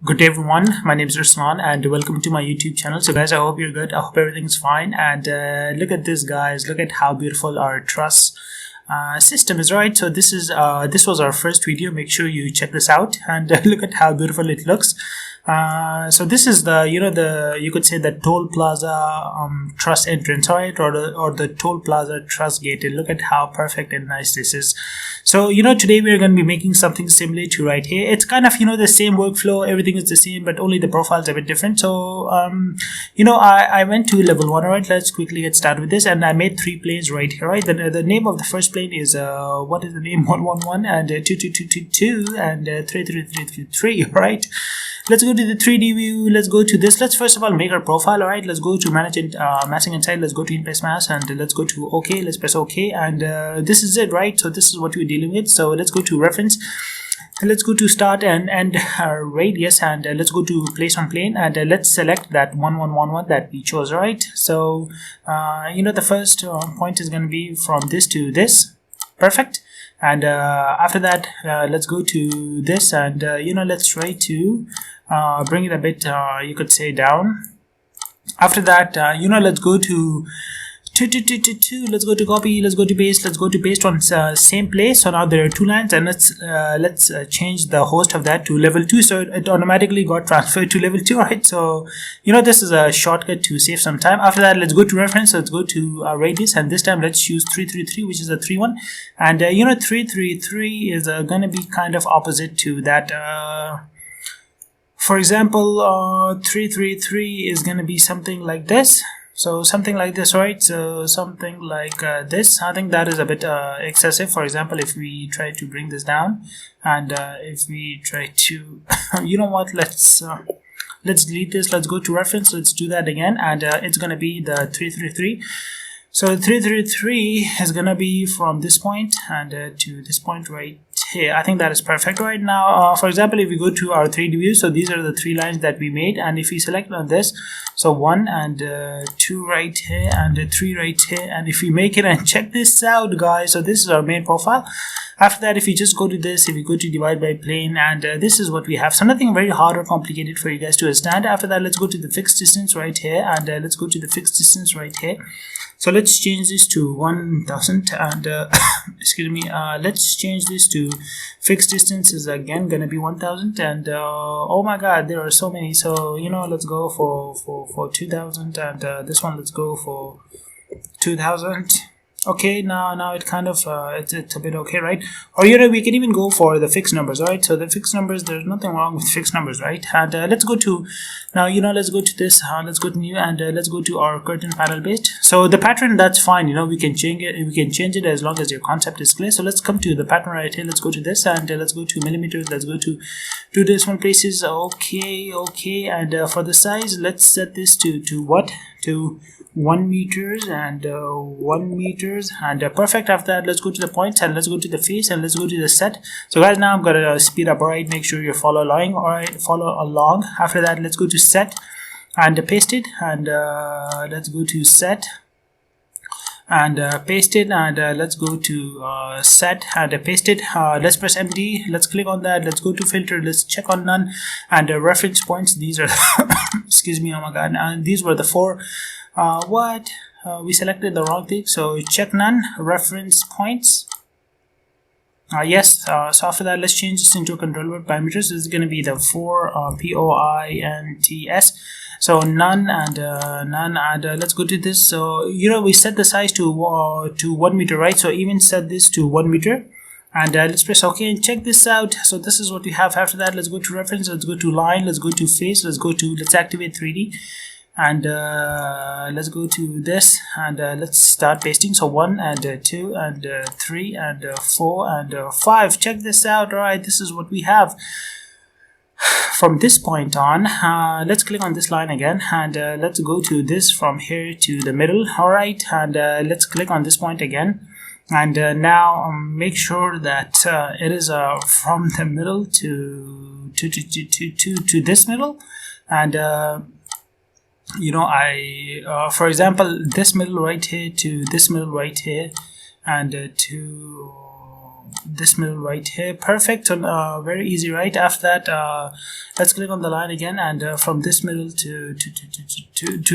Good day everyone, my name is Ruslan and welcome to my YouTube channel. So guys, I hope you're good. I hope everything's fine. And look at this, guys. Look at how beautiful our truss system is, right? So this was our first video. Make sure you check this out and look at how beautiful it looks. So this is the you could say the toll plaza truss entrance, right, or the toll plaza truss gate. And look at how perfect and nice this is. So today we're going to be making something similar to right here. It's kind of the same workflow, everything is the same, but only the profiles are a bit different. So I went to level 1. All right, let's quickly get started with this. And I made 3 planes right here, right? The name of the first plane is what is the name? 111 and 2222 and 3333, right? Let's go to the 3D view. Let's go to this. Let's first of all make our profile. All right, let's go to manage massing inside. Let's go to in place mass and let's go to OK. Let's press OK, and this is it, right? So this is what we're dealing with. So let's go to reference. Let's go to start and end radius, and let's go to place on plane, and let's select that 1111 that we chose, right? So the first point is going to be from this to this. Perfect. And after that, let's go to this, and let's try to bring it a bit, you could say, down. After that, let's go to let's go to copy, let's go to paste, let's go to paste on same place. So now there are 2 lines, and let's change the host of that to level 2, so it automatically got transferred to level 2, right? So this is a shortcut to save some time. After that, let's go to reference, let's go to radius, and this time let's choose 333, which is a 3-1, and 333 is gonna be kind of opposite to that. For example, 333 is gonna be something like this. So something like this, right? So something like this. I think that is a bit excessive. For example, if we try to bring this down, and if we try to let's delete this. Let's go to reference, let's do that again, and it's gonna be the 333. So 333 is gonna be from this point and to this point right here. I think that is perfect right now. For example, if we go to our 3D view, so these are the 3 lines that we made, and if we select on this, so 1 and 2 right here and 3 right here, and if we make it, and check this out, guys, so this is our main profile. After that, if you just go to this, if you go to divide by plane, and this is what we have. So nothing very hard or complicated for you guys to understand. After that, let's go to the fixed distance right here, and let's go to the fixed distance right here. So let's change this to 1000, and excuse me, let's change this to fixed distance is again gonna be 1000, and oh my god, there are so many. So let's go for 2000, and this one let's go for 2000. Okay, now it kind of it's a bit okay, right? Or we can even go for the fixed numbers, right? So the fixed numbers, there's nothing wrong with fixed numbers, right? And let's go to let's go to this, let's go to new, and let's go to our curtain panel based. So the pattern, that's fine, we can change it as long as your concept is clear. So let's come to the pattern right here. Let's go to this, and let's go to millimeters, let's go to 2 decimal places. Okay, and for the size, let's set this to what? To 1 meters and 1 meters, and perfect. After that, let's go to the points, and let's go to the face, and let's go to the set. So guys, now I'm gonna speed up. All right, make sure you follow along. All right, follow along. After that, let's go to set and paste it, and let's go to set and paste it, and let's go to set and paste it. Let's press MD, let's click on that, let's go to filter, let's check on none, and reference points, these are excuse me, oh my god, and these were the 4 we selected the wrong thing, so check none, reference points. Yes, so after that, let's change this into a controller parameters. This is going to be the 4 POINTS. So none, and none, and let's go to this. So we set the size to 1 meter, right? So even set this to 1 meter, and let's press OK, and check this out. So this is what we have. After that, let's go to reference, let's go to line, let's go to face, let's activate 3D, and let's go to this, and let's start pasting. So 1 and 2 and 3 and 4 and 5. Check this out. All right, this is what we have. From this point on, let's click on this line again, and let's go to this from here to the middle. All right, and let's click on this point again, and now make sure that it is from the middle to this middle, and for example, this middle right here to this middle right here, and to this middle right here. Perfect. Very easy, right? After that, let's click on the line again, and from this middle to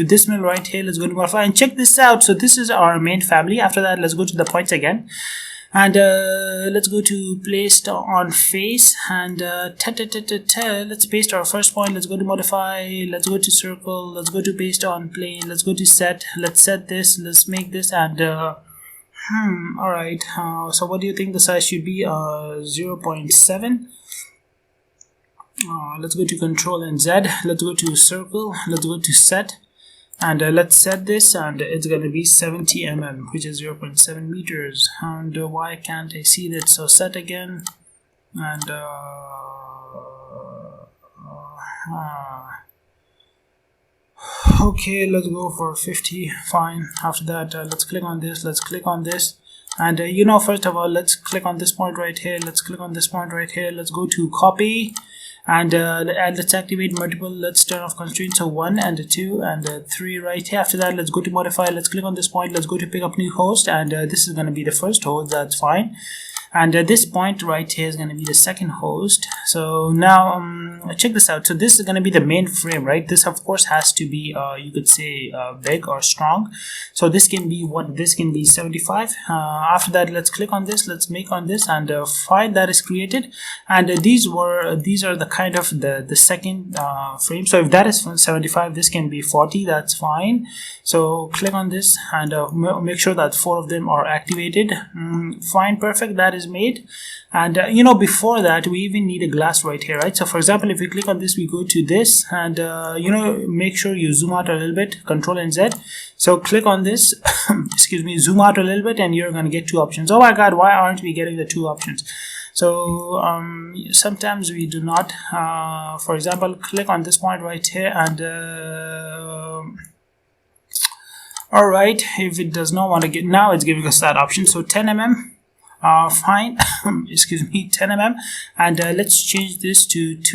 this middle right here, let's go to modify and check this out. So this is our main family. After that, let's go to the points again, and let's go to placed on face, and let's paste our first point. Let's go to modify, let's go to circle, let's go to paste on plane, let's go to set, let's set this, let's make this, and all right, so what do you think the size should be? 0.7. Let's go to control and Z, let's go to circle, let's go to set, and let's set this, and it's going to be 70 mm, which is 0.7 meters. And why can't I see that? So set again, and okay, let's go for 50. Fine. After that, let's click on this, let's click on this, and you know, first of all, let's click on this point right here, let's click on this point right here, let's go to copy, and let's activate multiple. Let's turn off constraints, so 1 and 2 and 3 right here. After that, let's go to modify, let's click on this point, let's go to pick up new host, and this is going to be the first host. That's fine. And this point right here is going to be the second host. So now check this out. So this is going to be the main frame, right? This of course has to be you could say big or strong. So this can be what? This can be 75. After that, let's click on this, let's make on this, and file that is created. And these are the kind of the second frame. So if that is 75, this can be 40. That's fine. So click on this, and make sure that 4 of them are activated. Fine, perfect. That is made. And you know, before that, we even need a glass right here, right? So for example, if we click on this, we go to this, and you know, make sure you zoom out a little bit, control and Z. So click on this excuse me, zoom out a little bit, and you're going to get 2 options. Oh my god, why aren't we getting the 2 options? So sometimes we do not. For example, click on this point right here, and all right, if it does not want to get, now it's giving us that option. So 10 mm. Fine. Excuse me, 10 mm, and let's change this to GLASS.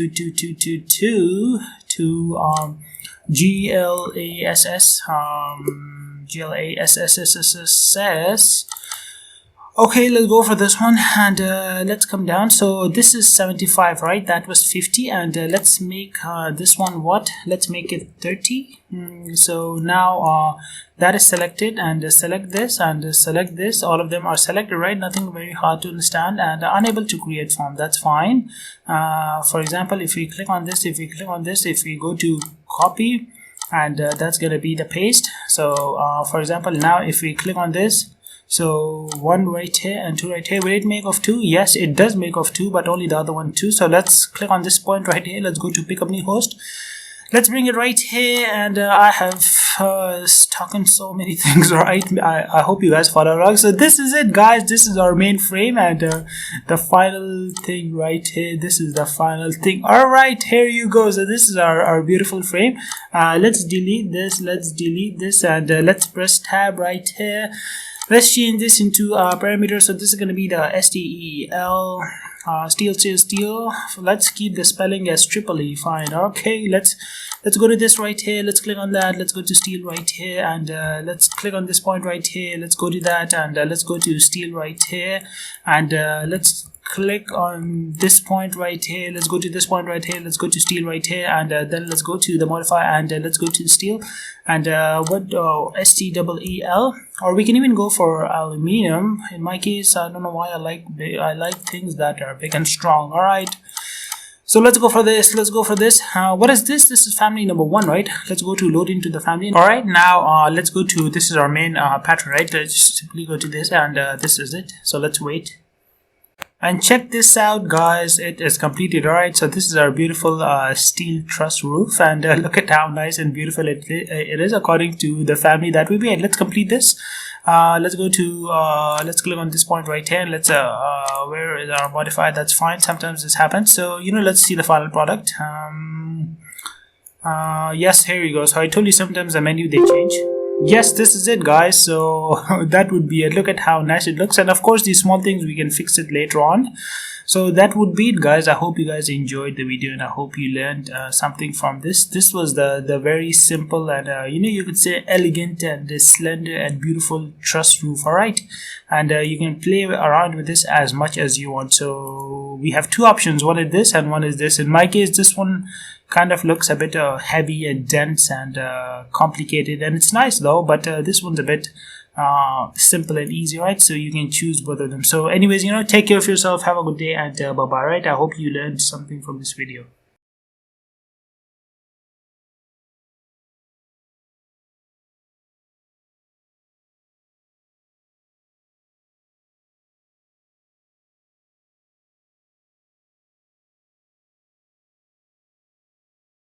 Okay, let's go for this one, and let's come down. So this is 75, right? That was 50, and let's make this one what? Let's make it 30. So now that is selected, and select this and select this. All of them are selected, right? Nothing very hard to understand, and unable to create form. That's fine. For example, if we click on this, if we go to copy, and that's gonna be the paste. So for example, now if we click on this, so 1 right here and 2 right here, will it make of 2? Yes, it does make of 2, but only the other one 2. So let's click on this point right here, let's go to pick up new host, let's bring it right here, and I have talking so many things, right? I hope you guys follow along. So this is it, guys. This is our main frame, and the final thing right here, this is the final thing. All right, here you go. So this is our beautiful frame. Let's delete this, and let's press tab right here. Let's change this into parameters. So this is going to be the STEL steel. So let's keep the spelling as triple-E. Fine. Okay, let's go to this right here, let's click on that, let's go to steel right here, and let's click on this point right here, let's go to that, and let's go to steel right here, and let's click on this point right here, let's go to this point right here, let's go to steel right here, and then let's go to the modify, and let's go to steel, and STEEL, or we can even go for aluminum. In my case, I don't know why I like things that are big and strong. All right, so let's go for this. What is this? This is family number 1, right? Let's go to load into the family. All right, now let's go to, this is our main pattern, right? Let's just simply go to this, and this is it. So let's wait. And check this out, guys, it is completed. All right, so this is our beautiful steel truss roof, and look at how nice and beautiful it is according to the family that we made. Let's complete this. Let's go to let's click on this point right here. Let's where is our modify? That's fine, sometimes this happens. So you know, let's see the final product. Yes, here we go. So I told you sometimes the menu they change. yes, this is it, guys. So that would be it. Look at how nice it looks, and of course these small things we can fix it later on. So that would be it, guys. I hope you guys enjoyed the video, and I hope you learned something from this. This was the very simple and you could say elegant and slender and beautiful truss roof. All right, and you can play around with this as much as you want. So we have two options. One is this and one is this. In my case, this one kind of looks a bit heavy and dense and complicated, and it's nice though, but this one's a bit simple and easy, right? So you can choose both of them. So anyways, take care of yourself, have a good day, and bye bye. Right, I hope you learned something from this video.